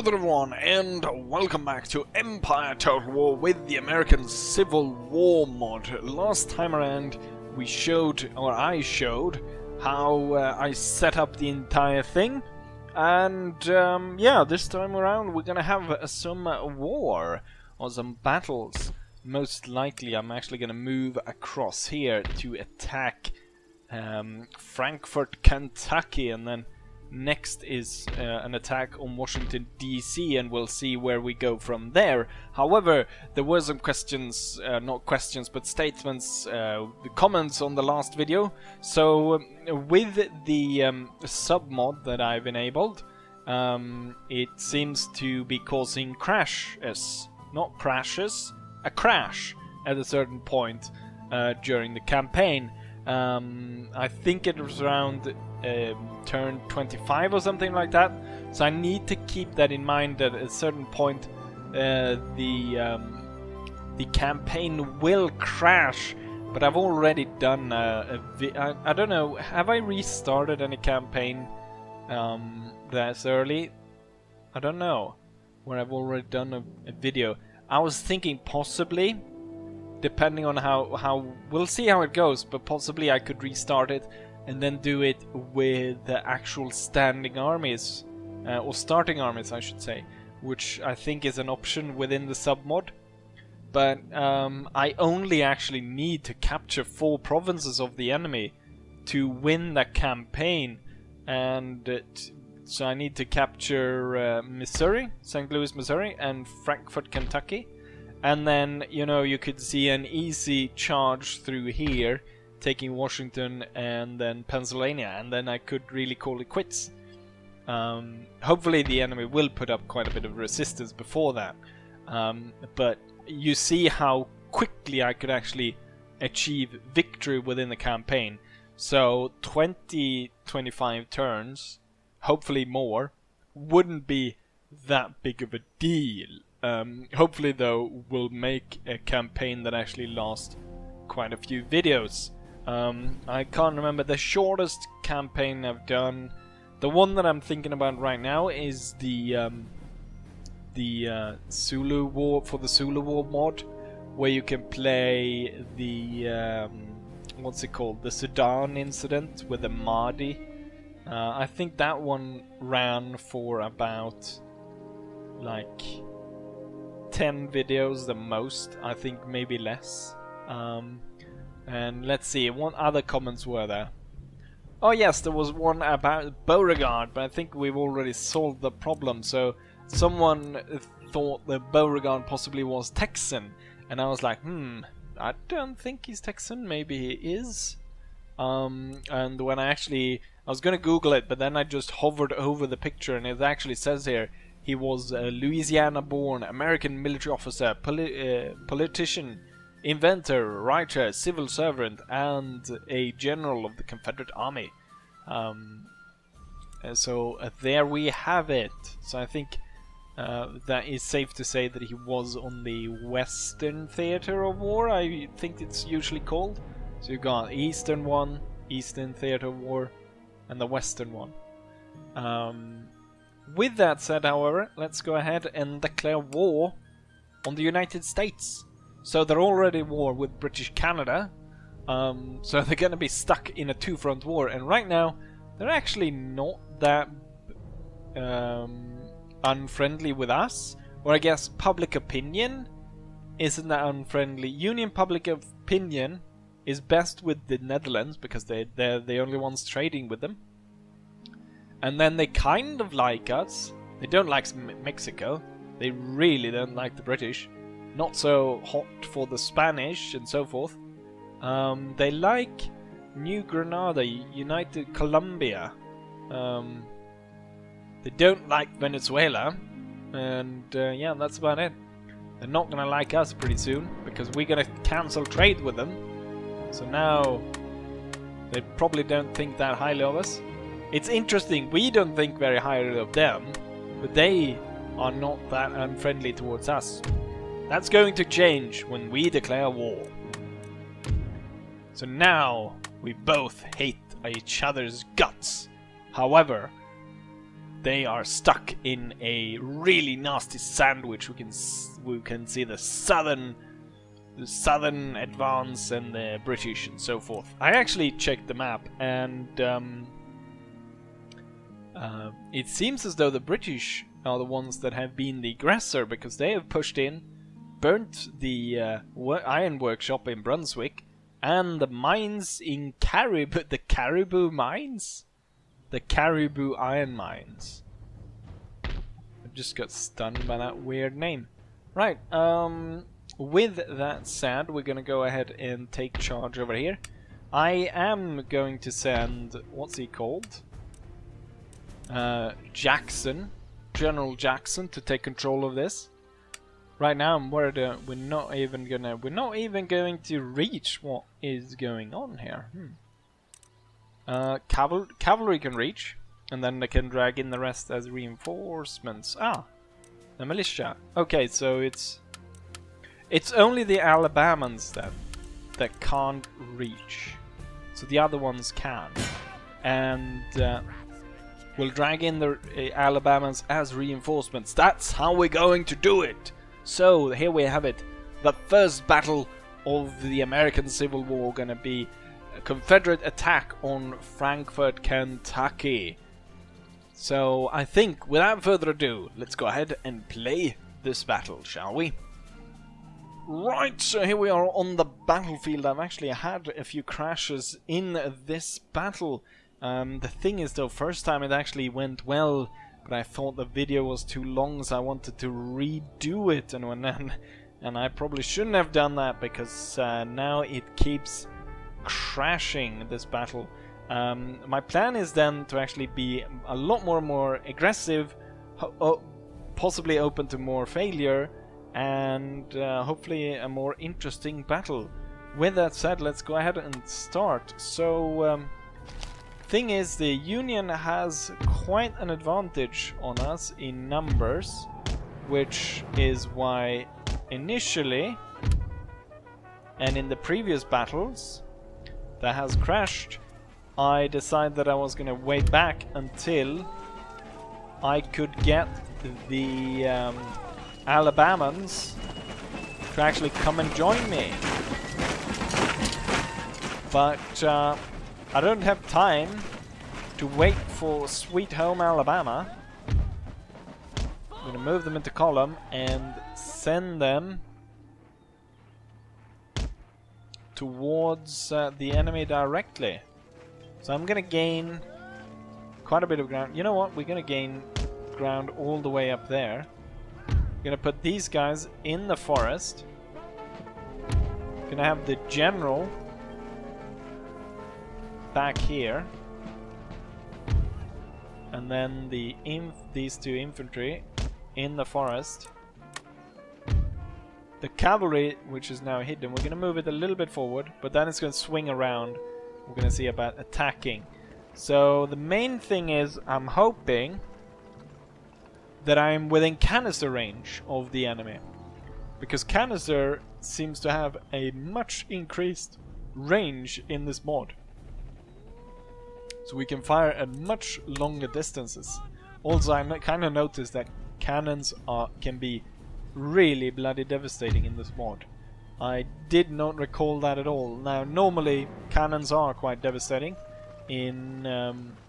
Hello there everyone, and welcome back to Empire Total War with the American Civil War mod. Last time around we showed, or I showed, how I set up the entire thing. And yeah, this time around we're gonna have some war, or some battles. Most likely I'm actually gonna move across here to attack Frankfort, Kentucky, and then next is an attack on Washington DC, and we'll see where we go from there. However, there were some questions, not questions but statements, comments on the last video. So with the sub-mod that I've enabled, it seems to be causing crashes, not crashes, a crash at a certain point during the campaign. I think it was around turn 25 or something like that, so I need to keep that in mind that at a certain point the campaign will crash. But I've already done I don't know, have I restarted any campaign that's early? I don't know, where I've already done a video. I was thinking possibly, depending on how we'll see how it goes, but possibly I could restart it and then do it with the actual standing armies, or starting armies I should say, which I think is an option within the sub-mod. But I only actually need to capture 4 provinces of the enemy to win the campaign, and so I need to capture Missouri, St. Louis, Missouri, and Frankfort, Kentucky. And then, you know, you could see an easy charge through here, taking Washington and then Pennsylvania, and then I could really call it quits. Hopefully the enemy will put up quite a bit of resistance before that. But you see how quickly I could actually achieve victory within the campaign. So 20-25 turns, hopefully more, wouldn't be that big of a deal. Hopefully though we'll make a campaign that actually lasts quite a few videos. I can't remember the shortest campaign I've done. The one that I'm thinking about right now is the Zulu War, for the Zulu War mod, where you can play the what's it called, the Sudan incident with the Mahdi. I think that one ran for about like 10 videos the most, I think maybe less. And let's see, what other comments were there? Oh yes, there was one about Beauregard, but I think we've already solved the problem. So someone thought that Beauregard possibly was Texan, and I was like, I don't think he's Texan, maybe he is. And when I was gonna Google it, but then I just hovered over the picture, and it actually says here he was a Louisiana-born American military officer, politician, inventor, writer, civil servant, and a general of the Confederate Army. So there we have it. So I think that is safe to say that he was on the Western Theater of War, I think it's usually called. So you've got Eastern one, Eastern Theater of War, and the Western one. With that said, however, let's go ahead and declare war on the United States. So they're already at war with British Canada, so they're going to be stuck in a 2-front war. And right now, they're actually not that unfriendly with us. Or I guess public opinion isn't that unfriendly. Union public opinion is best with the Netherlands, because they're the only ones trading with them. And then they kind of like us. They don't like Mexico. They really don't like the British. Not so hot for the Spanish and so forth. They like New Granada, United Colombia. They don't like Venezuela. And yeah, that's about it. They're not gonna like us pretty soon, because we're gonna cancel trade with them. So now they probably don't think that highly of us. It's interesting, we don't think very highly of them, but they are not that unfriendly towards us. That's going to change when we declare war. So now we both hate each other's guts. However, they are stuck in a really nasty sandwich. We can see the southern advance and the British and so forth. I actually checked the map, and it seems as though the British are the ones that have been the aggressor, because they have pushed in, burnt the iron workshop in Brunswick, and the mines in the Caribou mines? The Caribou iron mines. I just got stunned by that weird name. Right, with that said, we're gonna go ahead and take charge over here. I am going to send, what's he called? Jackson, General Jackson, to take control of this. Right now I'm worried we're not even going to reach what is going on here. Cavalry can reach, and then they can drag in the rest as reinforcements. Ah, the militia. Okay, so it's only the Alabamans that can't reach. So the other ones can, and we'll drag in the Alabamans as reinforcements. That's how we're going to do it. So here we have it. The first battle of the American Civil War gonna be a Confederate attack on Frankfort, Kentucky. So I think, without further ado, let's go ahead and play this battle, shall we? Right, so here we are on the battlefield. I've actually had a few crashes in this battle. The thing is, though, first time it actually went well, but I thought the video was too long, so I wanted to redo it, and I probably shouldn't have done that, because now it keeps crashing, this battle. My plan is then to actually be a lot more aggressive, possibly open to more failure, and hopefully a more interesting battle. With that said, let's go ahead and start. So thing is, the Union has quite an advantage on us in numbers, which is why initially, and in the previous battles that has crashed, I decided that I was going to wait back until I could get the Alabamans to actually come and join me. But I don't have time to wait for Sweet Home Alabama. I'm going to move them into column and send them towards the enemy directly. So I'm going to gain quite a bit of ground. You know what? We're going to gain ground all the way up there. We're going to put these guys in the forest. Going to have the general back here, and then these two infantry in the forest. The cavalry, which is now hidden, we're going to move it a little bit forward, but then it's going to swing around. We're going to see about attacking. So the main thing is, I'm hoping that I'm within canister range of the enemy, because canister seems to have a much increased range in this mod. So we can fire at much longer distances. Also, I kind of noticed that cannons can be really bloody devastating in this mod. I did not recall that at all. Now, normally cannons are quite devastating. In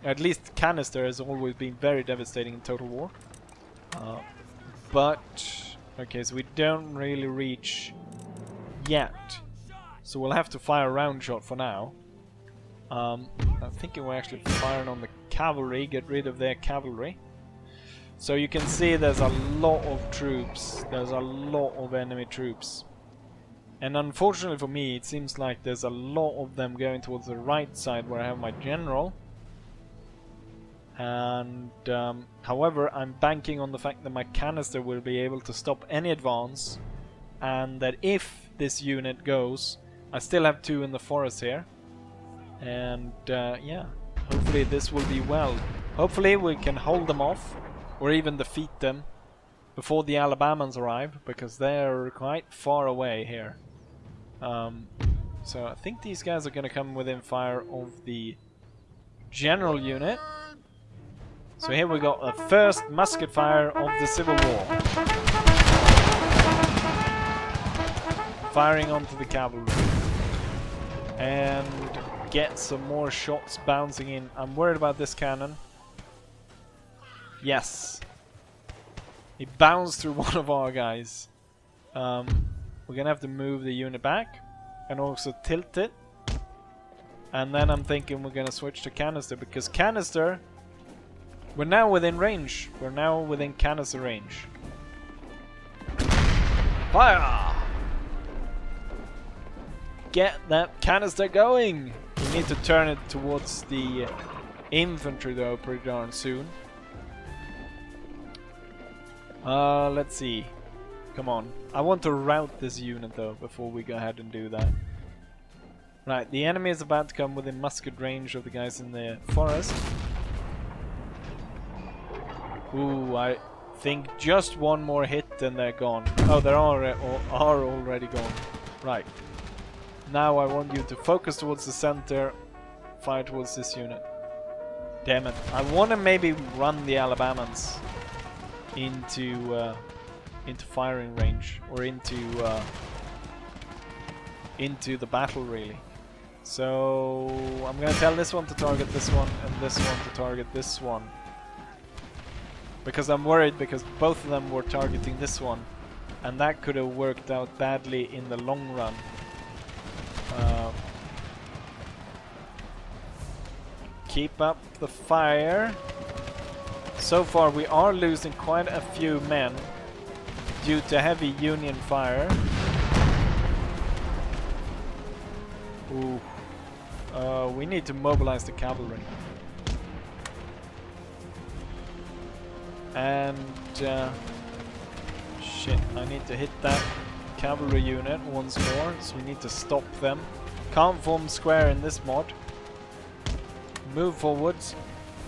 at least canister has always been very devastating in Total War. But okay, so we don't really reach yet. So we'll have to fire a round shot for now. I'm thinking we're actually firing on the cavalry, get rid of their cavalry. So you can see there's a lot of troops, there's a lot of enemy troops. And unfortunately for me, it seems like there's a lot of them going towards the right side where I have my general. And however, I'm banking on the fact that my canister will be able to stop any advance, and that if this unit goes, I still have two in the forest here. And yeah, hopefully this will be well. Hopefully we can hold them off, or even defeat them before the Alabamans arrive, because they're quite far away here. So I think these guys are going to come within fire of the general unit. So here we got the first musket fire of the Civil War. Firing onto the cavalry. And get some more shots bouncing in. I'm worried about this cannon. Yes. It bounced through one of our guys. We're gonna have to move the unit back and also tilt it. And then I'm thinking we're gonna switch to canister, because canister, we're now within range. We're now within canister range. Fire! Get that canister going! We need to turn it towards the infantry though pretty darn soon. Let's see. Come on. I want to rout this unit though before we go ahead and do that. Right, the enemy is about to come within musket range of the guys in the forest. Ooh, I think just one more hit and they're gone. Oh, they are already gone. Right. Now I want you to focus towards the center, fire towards this unit. Damn it. I want to maybe run the Alabamans into firing range, or into the battle really. So I'm gonna tell this one to target this one and this one to target this one, because I'm worried, because both of them were targeting this one, and that could have worked out badly in the long run. Keep up the fire. So far we are losing quite a few men due to heavy Union fire. Ooh. We need to mobilize the cavalry. And shit, I need to hit that cavalry unit once more, so we need to stop them. Can't form square in this mod. Move forwards.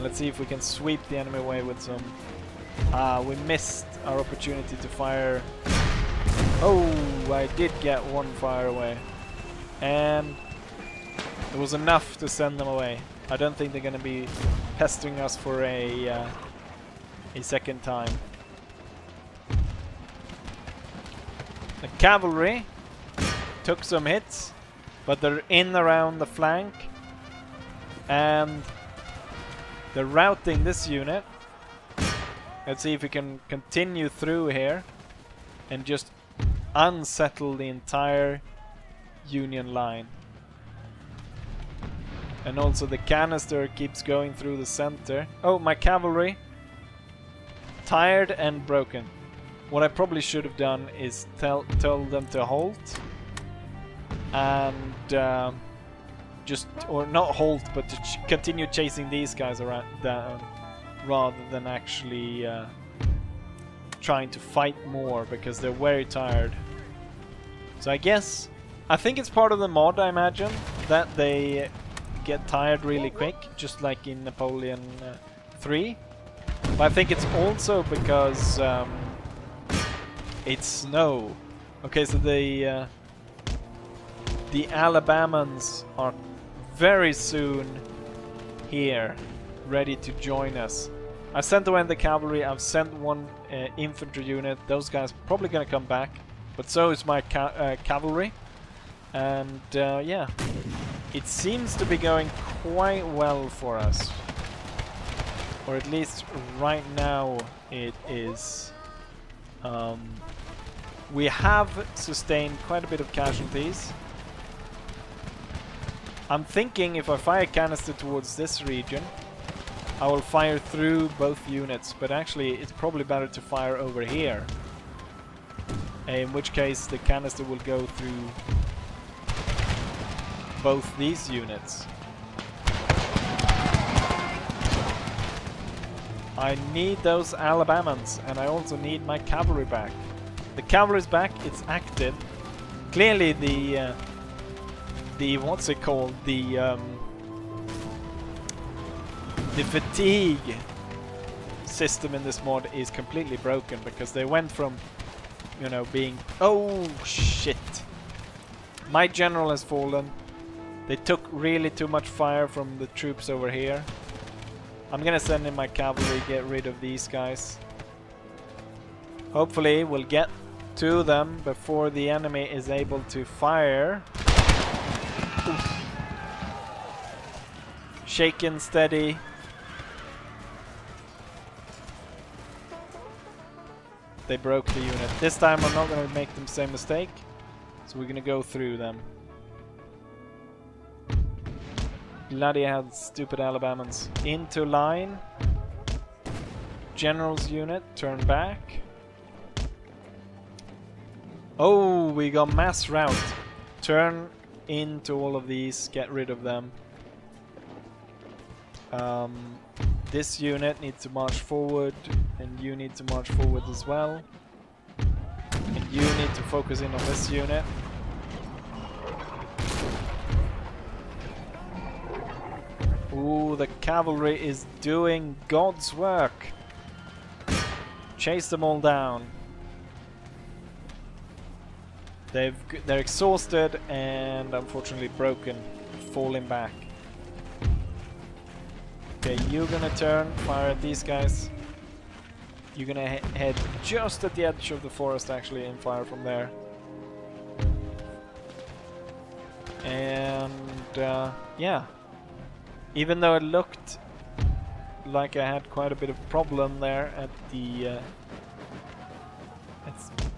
Let's see if we can sweep the enemy away with some... we missed our opportunity to fire. Oh, I did get one fire away. And it was enough to send them away. I don't think they're going to be pestering us for a second time. The cavalry took some hits, but they're in around the flank. And they're routing this unit. Let's see if we can continue through here and just unsettle the entire Union line. And also the canister keeps going through the center. Oh, my cavalry. Tired and broken. What I probably should have done is tell them to halt. And just, or not halt, but to continue chasing these guys around down, rather than actually trying to fight more, because they're very tired. So I think it's part of the mod, I imagine, that they get tired really quick, just like in Napoleon 3. But I think it's also because it's snow. Okay, so the Alabamans are very soon here, ready to join us. I've sent away the cavalry, I've sent one infantry unit. Those guys are probably gonna come back, but so is my cavalry. And yeah, it seems to be going quite well for us. Or at least right now it is. We have sustained quite a bit of casualties. I'm thinking if I fire canister towards this region, I will fire through both units, but actually it's probably better to fire over here. In which case the canister will go through both these units. I need those Alabamans, and I also need my cavalry back. The cavalry's back, it's active. Clearly the what's it called? The fatigue system in this mod is completely broken, because they went from, you know, being... Oh shit! My general has fallen. They took really too much fire from the troops over here. I'm gonna send in my cavalry, get rid of these guys. Hopefully we'll get to them before the enemy is able to fire. Oof. Shaken, steady. They broke the unit. This time I'm not going to make the same mistake. So we're going to go through them. Bloody hell, stupid Alabamans. Into line. General's unit, turn back. Oh, we got mass rout. Turn into all of these, get rid of them. This unit needs to march forward, and you need to march forward as well. And you need to focus in on this unit. Ooh, the cavalry is doing God's work. Chase them all down. They're exhausted and unfortunately broken, falling back. Okay, you're gonna turn, fire at these guys. You're gonna head just at the edge of the forest actually and fire from there. And yeah, even though it looked like I had quite a bit of problem there at the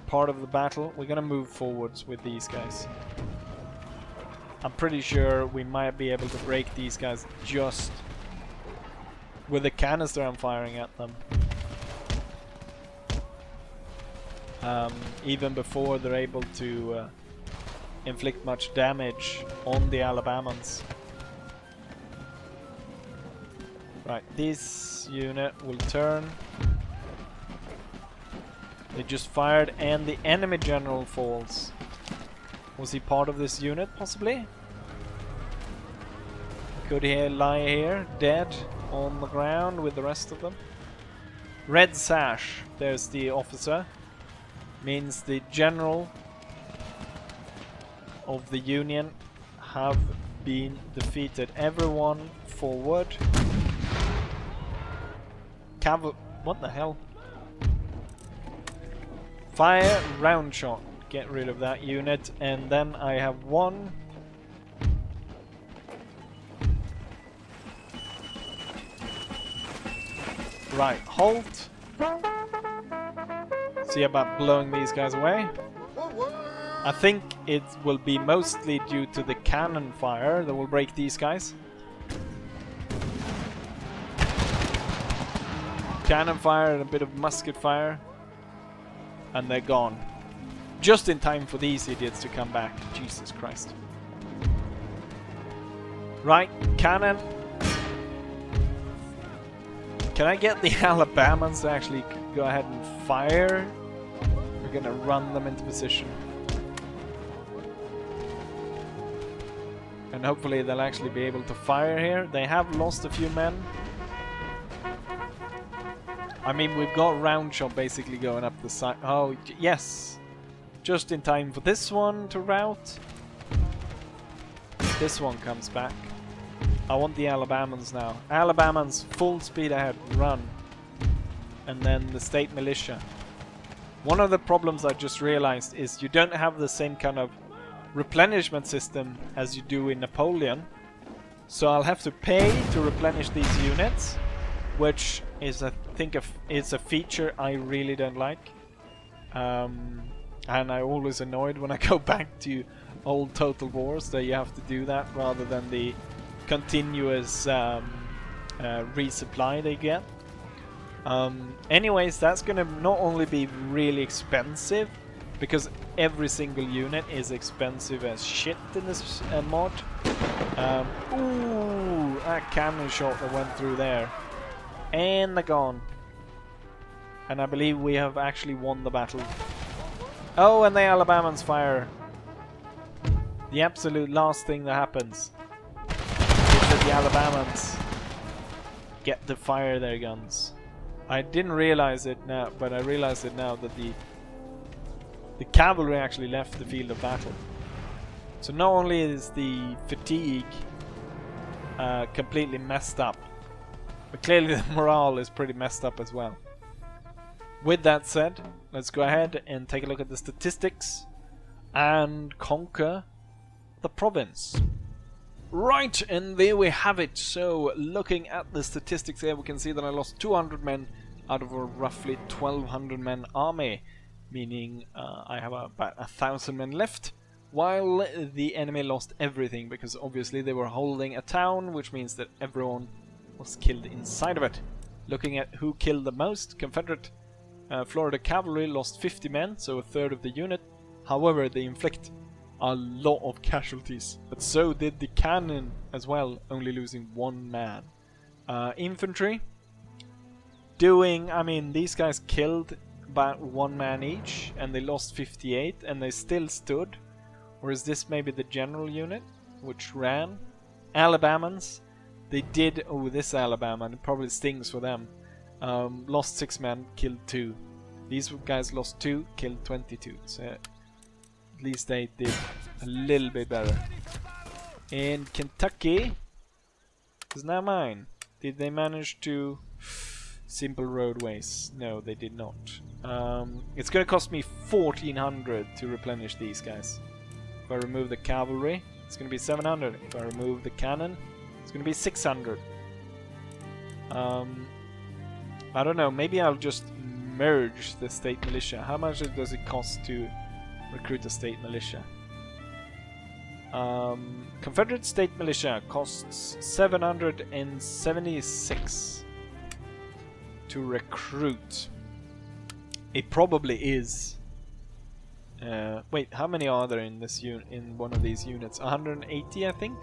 part of the battle, we're gonna move forwards with these guys. I'm pretty sure we might be able to break these guys just with the canister I'm firing at them. Even before they're able to inflict much damage on the Alabamans. Right, this unit will turn. They just fired and the enemy general falls. Was he part of this unit, possibly? Could he lie here, dead, on the ground with the rest of them? Red sash, there's the officer. Means the general of the Union have been defeated. Everyone forward. What the hell? Fire round shot. Get rid of that unit. And then I have one. Right, halt. See about blowing these guys away. I think it will be mostly due to the cannon fire that will break these guys. Cannon fire and a bit of musket fire. And they're gone. Just in time for these idiots to come back. Jesus Christ. Right, cannon. Can I get the Alabamans to actually go ahead and fire? We're gonna run them into position. And hopefully they'll actually be able to fire here. They have lost a few men. I mean, we've got round shot basically going up the side. Oh, yes! Just in time for this one to rout. This one comes back. I want the Alabamans now. Alabamans, full speed ahead, run. And then the state militia. One of the problems I just realized is you don't have the same kind of replenishment system as you do in Napoleon. So I'll have to pay to replenish these units, which is, I think, it's a feature I really don't like. And I'm always annoyed when I go back to old Total Wars that you have to do that rather than the continuous resupply they get. Anyways, that's gonna not only be really expensive, because every single unit is expensive as shit in this mod. Ooh, that cannon shot that went through there. And they're gone. And I believe we have actually won the battle. Oh, and the Alabamans fire. The absolute last thing that happens is that the Alabamans get to fire their guns. I didn't realize it now, but I realize it now that the cavalry actually left the field of battle. So not only is the fatigue completely messed up, But clearly the morale is pretty messed up as well. With that said, let's go ahead and take a look at the statistics and conquer the province. Right, and there we have it. So, looking at the statistics here, we can see that I lost 200 men out of a roughly 1200 men army, meaning I have about 1000 men left, while the enemy lost everything, because obviously they were holding a town, which means that everyone was killed inside of it. Looking at who killed the most, Confederate Florida Cavalry lost 50 men, so a third of the unit. However, they inflict a lot of casualties, but so did the cannon as well, only losing 1 man. Infantry doing, I mean, these guys killed about 1 man each, and they lost 58, and they still stood. Or is this maybe the general unit, which ran? Alabamans, they did, oh, this Alabama, it probably stings for them. Lost 6 men, killed 2. These guys lost 2, killed 22. So at least they did a little bit better. In Kentucky, is now mine. Did they manage to simple roadways? No, they did not. It's gonna cost me 1400 to replenish these guys. If I remove the cavalry, it's gonna be 700. If I remove the cannon, it's gonna be 600. I don't know, maybe I'll just merge the state militia. How much does it cost to recruit a state militia? Confederate state militia costs 776 to recruit. It probably is. Wait, how many are there in this in one of these units? 180, I think.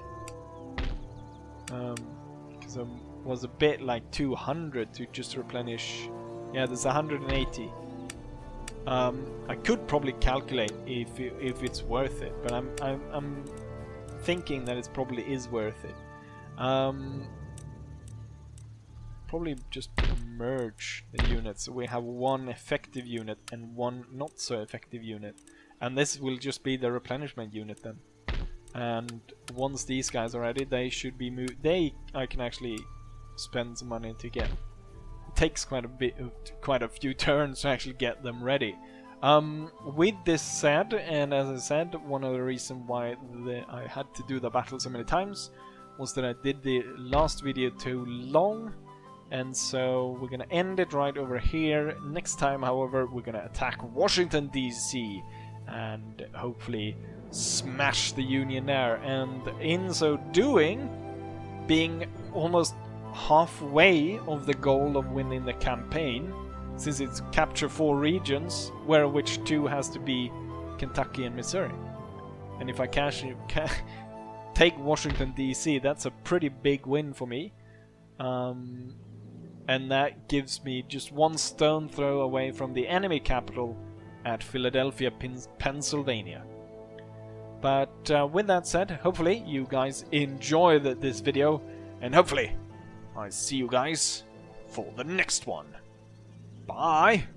Because I was a bit like 200 to just replenish. Yeah, there's 180. I could probably calculate if it's worth it, but I'm thinking that it probably is worth it. Probably just merge the units so we have 1 effective unit and 1 not so effective unit, and this will just be the replenishment unit then. And once these guys are ready, they should be moved. I can actually spend some money to get. It takes quite a few turns to actually get them ready. With this said, and as I said, one of the reasons why I had to do the battle so many times was that I did the last video too long, and so we're gonna end it right over here. Next time, however, we're gonna attack Washington DC and hopefully smash the Union there, and in so doing, being almost halfway of the goal of winning the campaign, since it's capture 4 regions, where which 2 has to be Kentucky and Missouri. And if I take Washington DC, that's a pretty big win for me. And that gives me just 1 stone throw away from the enemy capital at Philadelphia, Pennsylvania. But with that said, hopefully you guys enjoy this video, and hopefully I see you guys for the next one. Bye!